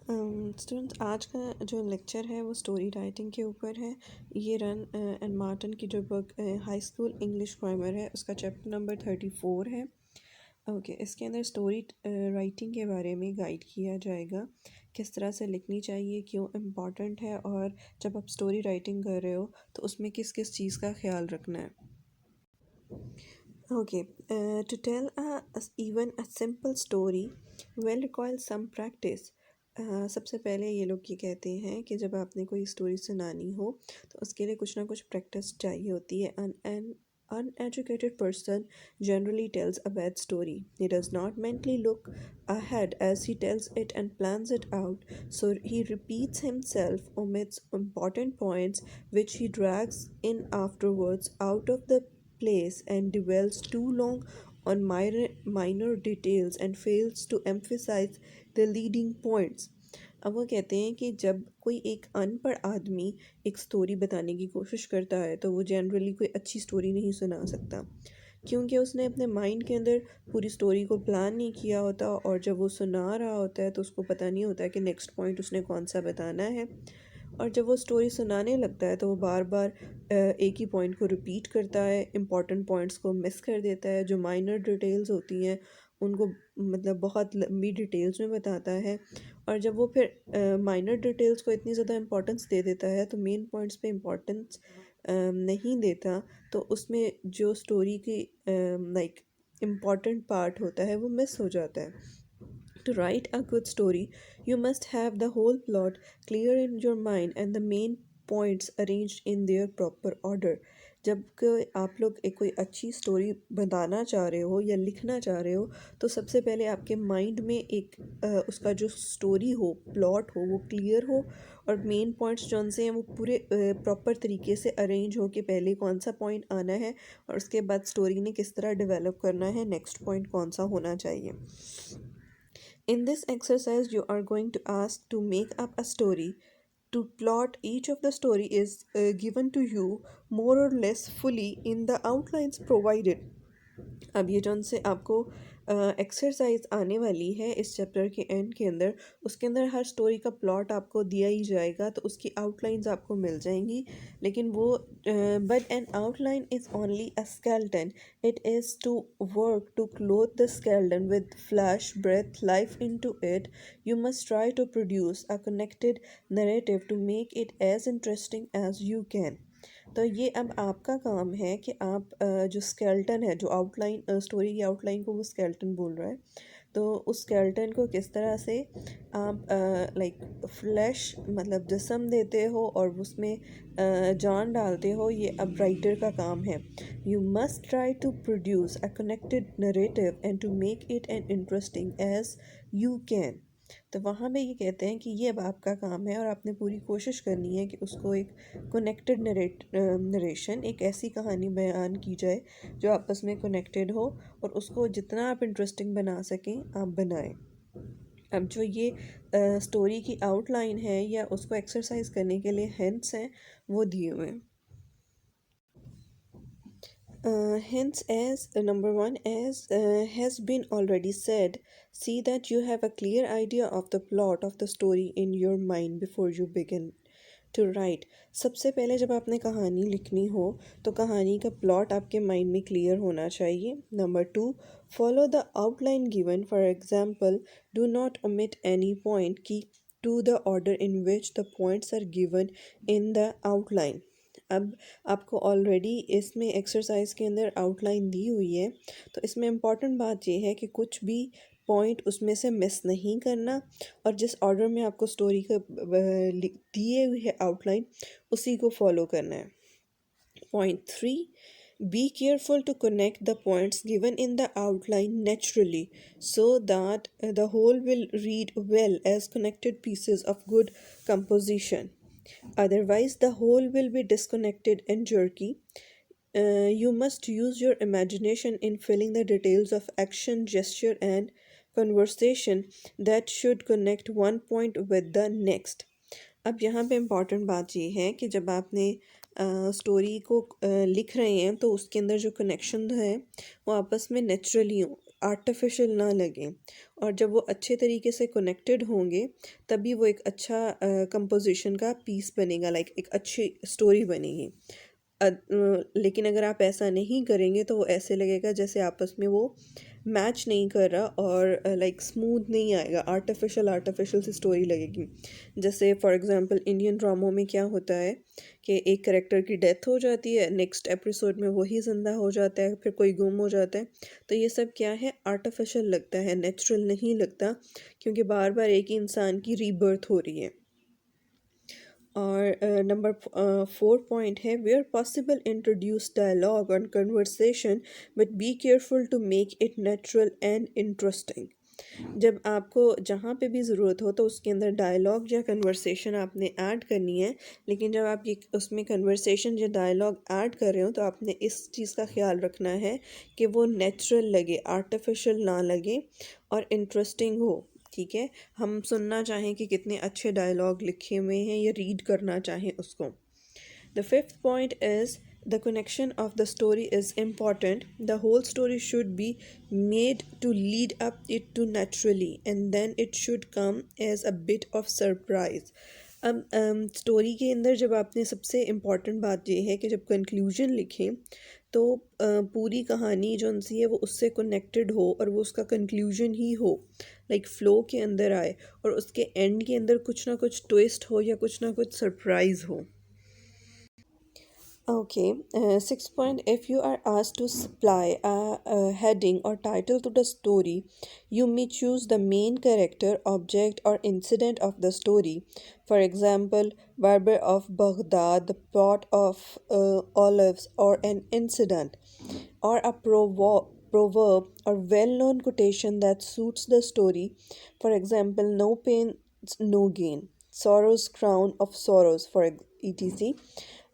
Students आज का जो लेक्चर है वो स्टोरी राइटिंग के ऊपर है। ये रन एंड मार्टिन की जो book high school English grammar है उसका चैप्टर नंबर 34 है। ओके, इसके अंदर स्टोरी राइटिंग के बारे में गाइड किया जाएगा, किस तरह से लिखनी चाहिए, क्यों इम्पॉर्टेंट है, और जब आप स्टोरी राइटिंग कर रहे हो तो उसमें किस किस चीज़ का ख्याल रखना है। Okay, to tell even a simple story will require some practice. सबसे पहले ये लोग ये कहते हैं कि जब आपने कोई स्टोरी सुनानी हो तो उसके लिए कुछ ना कुछ प्रैक्टिस चाहिए होती है। An uneducated person generally tells a bad story. He does not mentally look ahead as he tells it and plans it out, so he repeats himself, omits important points which he drags in afterwards out of the place, and dwells too long on minor details and fails to emphasize the leading points. अब वो कहते हैं कि जब कोई एक अनपढ़ आदमी एक स्टोरी बताने की कोशिश करता है तो वो जनरली कोई अच्छी स्टोरी नहीं सुना सकता, क्योंकि उसने अपने माइंड के अंदर पूरी स्टोरी को प्लान नहीं किया होता, और जब वो सुना रहा होता है तो उसको पता नहीं होता कि नेक्स्ट पॉइंट उसने कौन सा बताना है। और जब वो स्टोरी सुनाने लगता है तो वो बार बार एक ही पॉइंट को रिपीट करता है, इम्पॉर्टेंट पॉइंट्स को मिस कर देता है, जो माइनर डिटेल्स होती हैं उनको मतलब बहुत लंबी डिटेल्स में बताता है। और जब वो फिर माइनर डिटेल्स को इतनी ज़्यादा इम्पोर्टेंस दे देता है तो मेन पॉइंट्स पे इम्पोर्टेंस नहीं देता, तो उसमें जो स्टोरी की लाइक इम्पॉर्टेंट पार्ट होता है वो मिस हो जाता है। To write a good story, you must have the whole plot clear in your mind and the main points arranged in their proper order. जब आप लोग एक कोई अच्छी स्टोरी बताना चाह रहे हो या लिखना चाह रहे हो तो सबसे पहले आपके माइंड में एक उसका जो स्टोरी हो, प्लॉट हो, वो क्लियर हो, और मेन पॉइंट्स जौन से हैं वो पूरे प्रॉपर तरीके से अरेंज हो कि पहले कौन सा पॉइंट आना है और उसके बाद स्टोरी ने किस तरह डेवलप करना है, नेक्स्ट पॉइंट कौन सा होना चाहिए। In this exercise, you are going to ask to make up a story. To plot each of the story is given to you more or less fully in the outlines provided. अब ये जौन से आपको exercise आने वाली है इस chapter के एंड के अंदर, उसके अंदर हर स्टोरी का प्लॉट आपको दिया ही जाएगा, तो उसकी आउटलाइंस आपको मिल जाएंगी। लेकिन वो but an outline is only a skeleton, it is to work to clothe the skeleton with flesh breathe life into it. You must try to produce a connected narrative to make it as interesting as you can. तो ये अब आपका काम है कि आप जो skeleton है, जो आउटलाइन स्टोरी की आउटलाइन को वो स्केलेटन बोल रहा है, तो उस स्केलेटन को किस तरह से आप लाइक फ्लैश मतलब जिस्म देते हो और उसमें जान डालते हो, ये अब राइटर का काम है। You must try to produce a connected narrative and to make it an interesting as you can. तो वहाँ पे ये कहते हैं कि ये अब आपका काम है और आपने पूरी कोशिश करनी है कि उसको एक कनेक्टेड नरेशन, एक ऐसी कहानी बयान की जाए जो आपस में कनेक्टेड हो, और उसको जितना आप इंटरेस्टिंग बना सकें आप बनाएं। अब जो ये स्टोरी की आउटलाइन है या उसको एक्सरसाइज करने के लिए हिंट्स हैं वो दिए हुए हैं। Hence, as number one, as has been already said, see that you have a clear idea of the plot of the story in your mind before you begin to write. सबसे पहले जब आपने कहानी लिखनी हो तो कहानी का प्लॉट आपके माइंड में क्लियर होना चाहिए। Number two, follow the outline given. For example, do not omit any point. Keep to the order in which the points are given in the outline. अब आपको ऑलरेडी इसमें एक्सरसाइज के अंदर outline दी हुई है, तो इसमें इम्पॉर्टेंट बात यह है कि कुछ भी पॉइंट उसमें से मिस नहीं करना, और जिस ऑर्डर में आपको स्टोरी का दिए हुई है आउटलाइन उसी को फॉलो करना है। Point three, be careful to connect the points given in the outline naturally so that the whole will read well as connected pieces of good composition. Otherwise, the whole will be disconnected and jerky. You must use your imagination in filling the details of action, gesture, and conversation that should connect one point with the next. अब यहाँ पे important बात ये है कि जब आपने story को लिख रहे हैं तो उसके अंदर जो कनेक्शन है वो आपस में नेचुरली हो, आर्टिफिशियल ना लगें, और जब वो अच्छे तरीके से कनेक्टेड होंगे तभी वो एक अच्छा कंपोजिशन का पीस बनेगा, लाइक एक अच्छी स्टोरी बनेगी। लेकिन अगर आप ऐसा नहीं करेंगे तो वो ऐसे लगेगा जैसे आपस में वो मैच नहीं कर रहा, और लाइक स्मूथ नहीं आएगा, आर्टिफिशियल आर्टिफिशियल सी स्टोरी लगेगी। जैसे फॉर एग्जांपल इंडियन ड्रामों में क्या होता है कि एक करेक्टर की डेथ हो जाती है, नेक्स्ट एपिसोड में वही ज़िंदा हो जाता है, फिर कोई गुम हो जाता है। तो ये सब क्या है, आर्टिफिशियल लगता है, नेचुरल नहीं लगता, क्योंकि बार बार एक ही इंसान की रीबर्थ हो रही है। और नंबर 4 पॉइंट है, वेयर पॉसिबल इंट्रोड्यूस डायलॉग और conversation, but be careful to make it natural and interesting. जब आपको जहाँ पे भी ज़रूरत हो तो उसके अंदर डायलॉग या कन्वर्सेशन आपने ऐड करनी है, लेकिन जब आप ये उसमें कन्वर्सेशन या डायलॉग ऐड कर रहे हो तो आपने इस चीज़ का ख्याल रखना है कि वो नेचुरल लगे, आर्टिफिशियल ना लगे, और इंटरेस्टिंग हो। ठीक है, हम सुनना चाहें कि कितने अच्छे डायलॉग लिखे हुए हैं या रीड करना चाहें उसको। The fifth point is the connection of the story is important. The whole story should be made to lead up it to naturally, and then it should come as a bit of surprise. अब story के अंदर जब आपने सबसे important बात यह है कि जब कंक्लूजन लिखें तो पूरी कहानी जो सी है वो उससे कनेक्टेड हो और वो उसका कंक्लूजन ही हो, लाइक फ्लो के अंदर आए, और उसके एंड के अंदर कुछ ना कुछ ट्विस्ट हो या कुछ ना कुछ सरप्राइज हो। Okay, sixth point, if you are asked to supply a heading or title to the story, you may choose the main character, object, or incident of the story. For example, Barber of Baghdad, the plot of olives, or an incident, or a proverb or well known quotation that suits the story. For example, no pain, no gain, sorrow's crown of sorrows, for etc.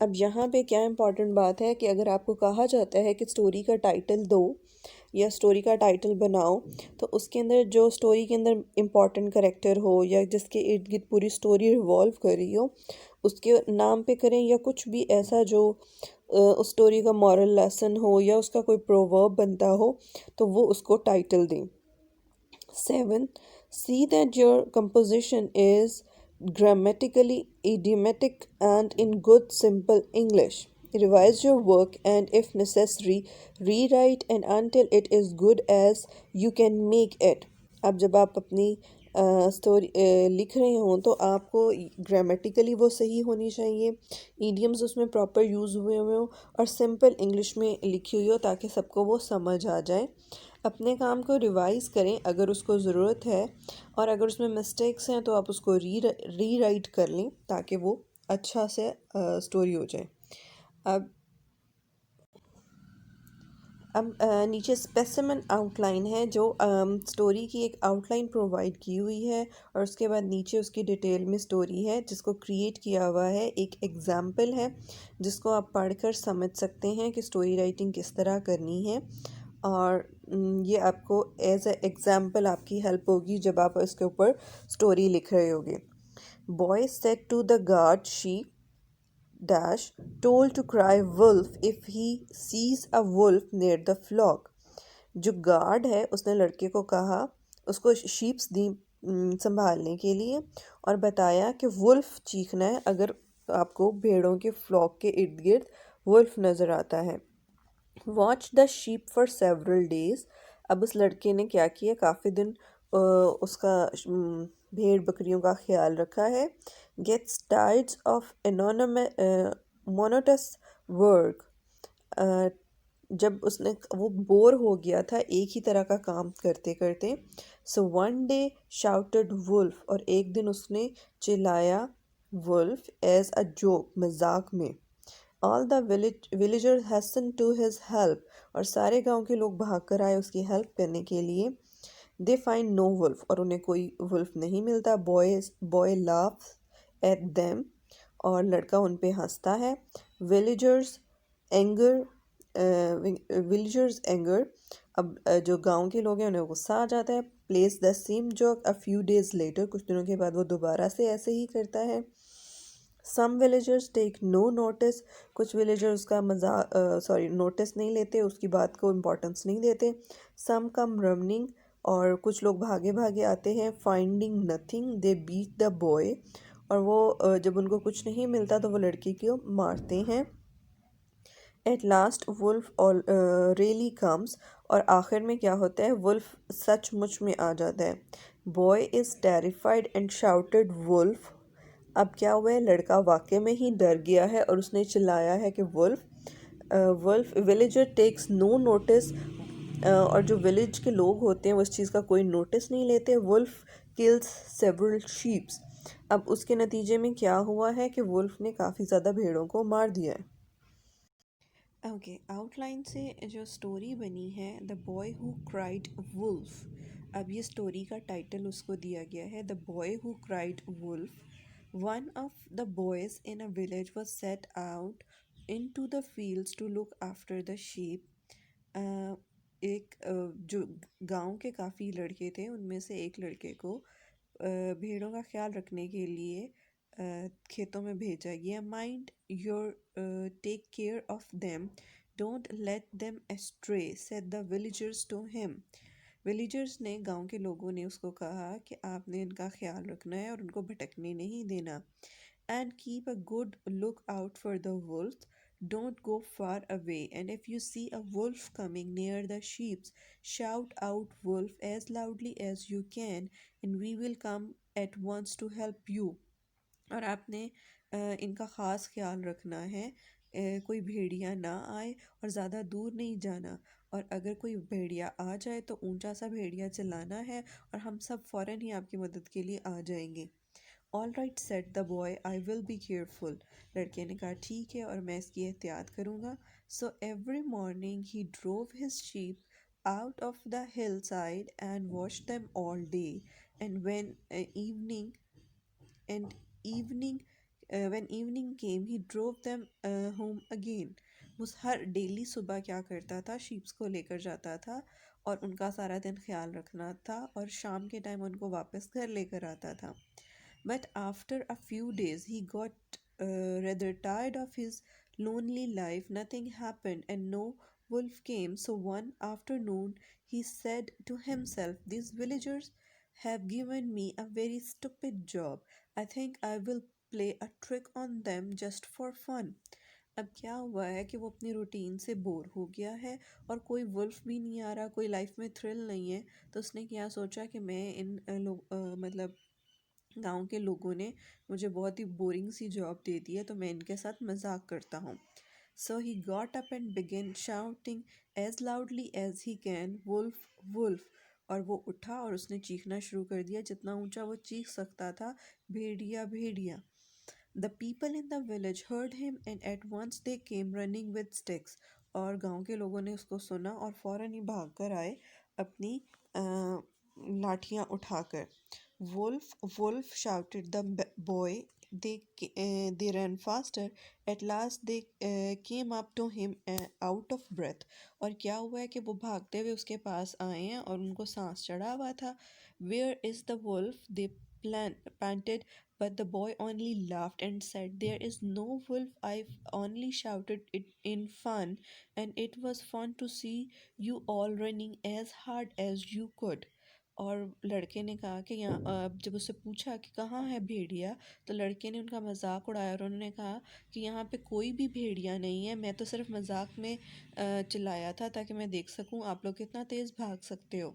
अब यहाँ पे क्या important बात है कि अगर आपको कहा जाता है कि स्टोरी का टाइटल दो या स्टोरी का टाइटल बनाओ, तो उसके अंदर जो स्टोरी के अंदर इम्पॉर्टेंट करेक्टर हो या जिसके इर्द गिर्द पूरी स्टोरी रिवॉल्व कर रही हो उसके नाम पे करें, या कुछ भी ऐसा जो उस स्टोरी का मॉरल लेसन हो या उसका कोई प्रोवर्ब बनता हो तो वो उसको टाइटल दें। 7. See that your composition is grammatically idiomatic and in good simple English. Revise your work and, if necessary, rewrite and until it is good as you can make it. अब जब आप अपनी स्टोरी लिख रहे हों तो आपको ग्रामेटिकली वो सही होनी चाहिए, ईडियम्स उसमें प्रॉपर यूज़ हुए हुए हों और सिंपल इंग्लिश में लिखी हुई हो ताकि सबको वो समझ आ जाए। अपने काम को रिवाइज़ करें अगर उसको ज़रूरत है, और अगर उसमें मिस्टेक्स हैं तो आप उसको री राइट कर लें ताकि वो अच्छा से स्टोरी हो जाए। अब नीचे स्पेसिमन आउटलाइन है जो स्टोरी की एक आउटलाइन प्रोवाइड की हुई है, और उसके बाद नीचे उसकी डिटेल में स्टोरी है जिसको क्रिएट किया हुआ है, एक एग्ज़ाम्पल है जिसको आप पढ़कर समझ सकते हैं कि स्टोरी राइटिंग किस तरह करनी है, और ये आपको एज ए एग्ज़ाम्पल आपकी हेल्प होगी जब आप इसके ऊपर स्टोरी लिख रहे होगे। Boy said to the guard she dash told to cry wolf if he sees a wolf near the flock. जो गार्ड है उसने लड़के को कहा, उसको शीप्स दी संभालने के लिए, और बताया कि वुल्फ चीखना है अगर आपको भेड़ों के फ्लॉक के इर्द गिर्द वुल्फ नज़र आता है। Watch the sheep for several days. अब उस लड़के ने क्या किया, काफ़ी दिन उसका भेड़ बकरियों का ख्याल रखा है। Gets tired of monotonous work. जब उसने वो बोर हो गया था एक ही तरह का काम करते करते। So one day shouted wolf, और एक दिन उसने चिल्लाया वुल्फ एज अ जोक, मजाक में। All the villagers hastened to his help, और सारे गांव के लोग भाग कर आए उसकी हेल्प करने के लिए। दे फाइंड नो वुल्फ, और उन्हें कोई वुल्फ नहीं मिलता। बॉय लाफ्स एट देम, और लड़का उन पे हंसता है। विलेजर्स एंगर विलेजर्स एंगर, अब जो गांव के लोग हैं उन्हें गुस्सा आ जाता है। Place the same joke a few days later, कुछ दिनों के बाद वो दोबारा से ऐसे ही करता है। सम विलेजर्स टेक नो नोटिस, कुछ विलेजर्स उसका नोटिस नहीं लेते, उसकी बात को इम्पोर्टेंस नहीं देते। सम कम रनिंग, और कुछ लोग भागे भागे आते हैं। Finding nothing they beat the boy, और वो जब उनको कुछ नहीं मिलता तो वो लड़की को मारते हैं। At last wolf really comes, और आखिर में क्या होता है, वुल्फ सचमुच में आ जाता है। Boy is terrified and shouted wolf. अब क्या हुआ है, लड़का वाकई में ही डर गया है और उसने चिल्लाया है कि wolf. Wolf villager takes no notice, और जो विलेज के लोग होते हैं वो इस चीज़ का कोई नोटिस नहीं लेते। Wolf kills several sheeps. अब उसके नतीजे में क्या हुआ है कि वुल्फ ने काफ़ी ज़्यादा भेड़ों को मार दिया है। ओके, आउटलाइन से जो स्टोरी बनी है, the boy who cried wolf. अब ये स्टोरी का टाइटल उसको दिया गया है, the boy who cried wolf. One of the boys in a village was set out into the fields to look after the sheep. जो गांव के काफ़ी लड़के थे उनमें से एक लड़के को भेड़ों का ख्याल रखने के लिए खेतों में भेजा गया। Mind your take care of them, don't let them astray, said the villagers to him. Villagers ने, गांव के लोगों ने उसको कहा कि आपने इनका ख्याल रखना है और उनको भटकने नहीं देना। And keep a good look out for the wolf, don't go far away, and if you see a wolf coming near the sheep, shout out wolf as loudly as you can, and we will come at once to help you. और आपने इनका ख़ास ख्याल रखना है, कोई भेड़िया ना आए और ज़्यादा दूर नहीं जाना, और अगर कोई भेड़िया आ जाए तो ऊंचा सा भेड़िया चलाना है और हम सब फ़ौरन ही आपकी मदद के लिए आ जाएंगे। All right said the boy, I will be careful. लड़के ने कहा ठीक है और मैं इसकी एहतियात करूँगा। So every morning he drove his sheep out of the hillside and watched them all day, and and evening when evening came he drove them home again. वो हर डेली सुबह क्या करता था, शीप्स को लेकर जाता था और उनका सारा दिन ख्याल रखना था और शाम के टाइम उनको वापस घर लेकर आता था। But after a few days, he got rather tired of his lonely life. Nothing happened, and no wolf came. So one afternoon, he said to himself, these villagers have given me a very stupid job. I think I will play a trick on them just for fun. अब क्या हुआ है कि वो अपनी routine से bore हो गया है और कोई वुल्फ भी नहीं आ रहा, कोई लाइफ में थ्रिल नहीं है। तो उसने क्या सोचा कि मैं मतलब गांव के लोगों ने मुझे बहुत ही बोरिंग सी जॉब दे दी है तो मैं इनके साथ मजाक करता हूँ। So he got up and began shouting as loudly as he can, wolf wolf. और वो उठा और उसने चीखना शुरू कर दिया जितना ऊंचा वो चीख सकता था, भेड़िया भेड़िया। The people in the village heard him and at once they came running with sticks. और गांव के लोगों ने उसको सुना और फौरन ही भाग कर आए अपनी लाठियां उठाकर। Wolf, Wolf, shouted the boy. They ran faster. At last they came up to him out of breath. और क्या हुआ है कि वो भागते हुए उसके पास आए हैं और उनको सांस चढ़ा हुआ था। Where is the wolf? They panted, but the boy only laughed and said, there is no wolf. I've only shouted it in fun, and it was fun to see you all running as hard as you could. और लड़के ने कहा कि यहाँ जब उससे पूछा कि कहाँ है भेड़िया, तो लड़के ने उनका मजाक उड़ाया और उन्होंने कहा कि यहाँ पे कोई भी भेड़िया नहीं है, मैं तो सिर्फ मजाक में चिल्लाया था ताकि मैं देख सकूँ आप लोग कितना तेज़ भाग सकते हो।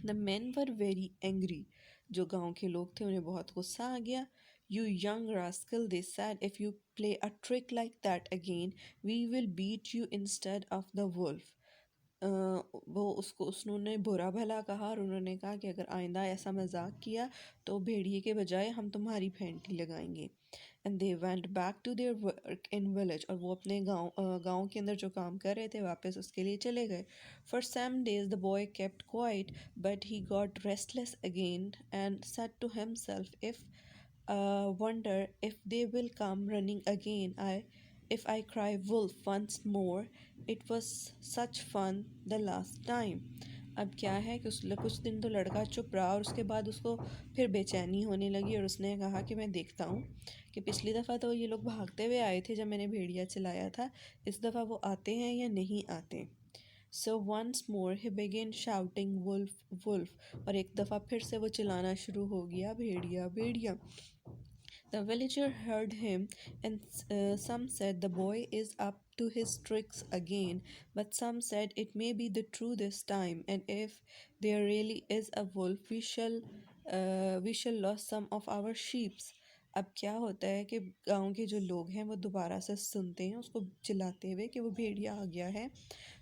The man were very angry, जो गांव के लोग थे उन्हें बहुत गुस्सा आ गया। You young rascal, they said, if you play a trick like that again we will beat you instead of the wolf. वो उसको उन्होंने बुरा भला कहा और उन्होंने कहा कि अगर आइंदा ऐसा मजाक किया तो भेड़िए के बजाय हम तुम्हारी फेंटी लगाएंगे। And they went back to their work in village, और वो अपने गांव के अंदर जो काम कर रहे थे वापस उसके लिए चले गए। For some days the boy kept quiet, but he got restless again and said to himself, if wonder if they will come running again. If I cry wolf once more, it was such fun the last time. अब क्या है कि कुछ दिन तो लड़का चुप रहा और उसके बाद उसको फिर बेचैनी होने लगी और उसने कहा कि मैं देखता हूँ कि पिछली दफ़ा तो ये लोग भागते हुए आए थे जब मैंने भेड़िया चलाया था, इस दफ़ा वो आते हैं या नहीं आते। So once more he began shouting wolf wolf, और एक दफ़ा फिर से वो चिल्लाना शुरू हो गया, भेड़िया भेड़िया। The villager heard him, and some said the boy is up to his tricks again, but some said it may be the true this time, and if there really is a wolf, we shall lose some of our sheep. अब क्या होता है कि गांव के जो लोग हैं वो दोबारा से सुनते हैं उसको चिल्लाते हुए कि वो भेड़िया आ गया है।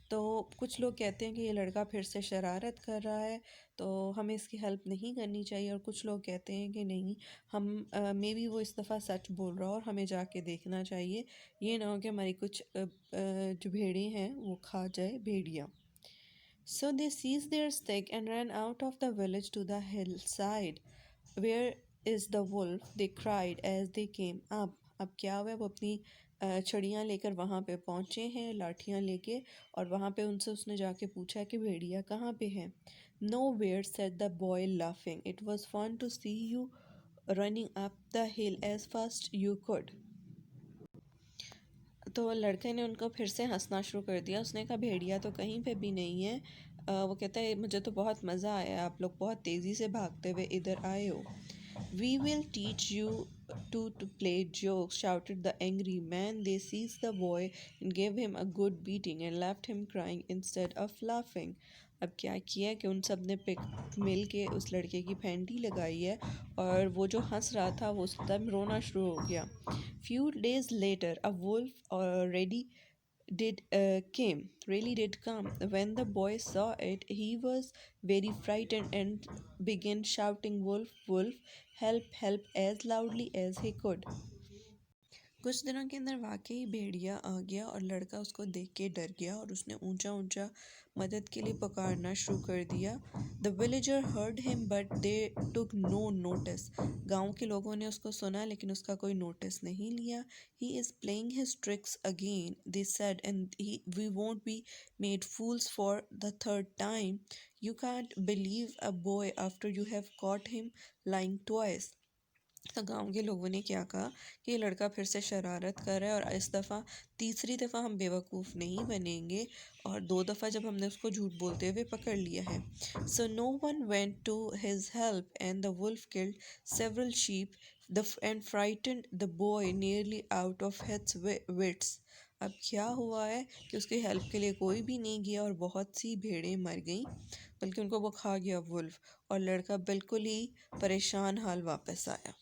तो कुछ लोग कहते हैं कि ये लड़का फिर से शरारत कर रहा है, तो हमें इसकी हेल्प नहीं करनी चाहिए, और कुछ लोग कहते हैं कि नहीं, हम मे बी वो इस दफ़ा सच बोल रहा हो और हमें जाके देखना चाहिए, ये ना हो कि हमारी कुछ जो भेड़ें हैं वो खा जाए भेड़िया। So they seized their stick and ran out of the village to the hillside. Where is the wolf? They cried as they came up. अब क्या हुआ, वो अपनी छड़ियाँ लेकर वहाँ पे पहुँचे हैं, लाठियाँ लेके, और वहाँ पे उनसे उसने जाके पूछा कि भेड़िया कहाँ पे है। Nowhere, said the boy laughing. It was fun to see you running up the hill as fast you could. तो लड़के ने उनको फिर से हंसना शुरू कर दिया। उसने कहा भेड़िया तो कहीं पे भी नहीं है। वो कहता है मुझे तो बहुत मज़ा आया, आप लोग बहुत तेज़ी से भागते हुए इधर आए हो। We will teach you to play jokes, shouted the angry man. They seized the boy and gave him a good beating and left him crying instead of laughing. अब क्या किया कि उन सब ने मिल के उस लड़के की फेंटी लगाई है, और वो जो हंस रहा था वो उस टाइम रोना शुरू हो गया। Few days later, a wolf already did came really did come. When the boy saw it, he was very frightened and began shouting, wolf wolf, help help, as loudly as he could. कुछ दिनों के अंदर वाकई भेड़िया आ गया और लड़का उसको देख के डर गया और उसने ऊंचा ऊंचा मदद के लिए पुकारना शुरू कर दिया। The villager heard him but they took no notice. गांव के लोगों ने उसको सुना लेकिन उसका कोई नोटिस नहीं लिया। He is playing his tricks again, they said, and we won't be made fools for the third time. You can't believe a boy after you have caught him lying twice. तो गांव के लोगों ने क्या कहा कि ये लड़का फिर से शरारत कर रहा है और इस दफ़ा तीसरी दफ़ा हम बेवकूफ़ नहीं बनेंगे, और दो दफ़ा जब हमने उसको झूठ बोलते हुए पकड़ लिया है। So no one went to his help and the wolf killed several sheep and frightened the boy nearly out of his wits. अब क्या हुआ है कि उसकी हेल्प के लिए कोई भी नहीं गया और बहुत सी भेड़ें मर गईं, बल्कि उनको वो खा गया वुल्फ, और लड़का बिल्कुल ही परेशान हाल वापस आया।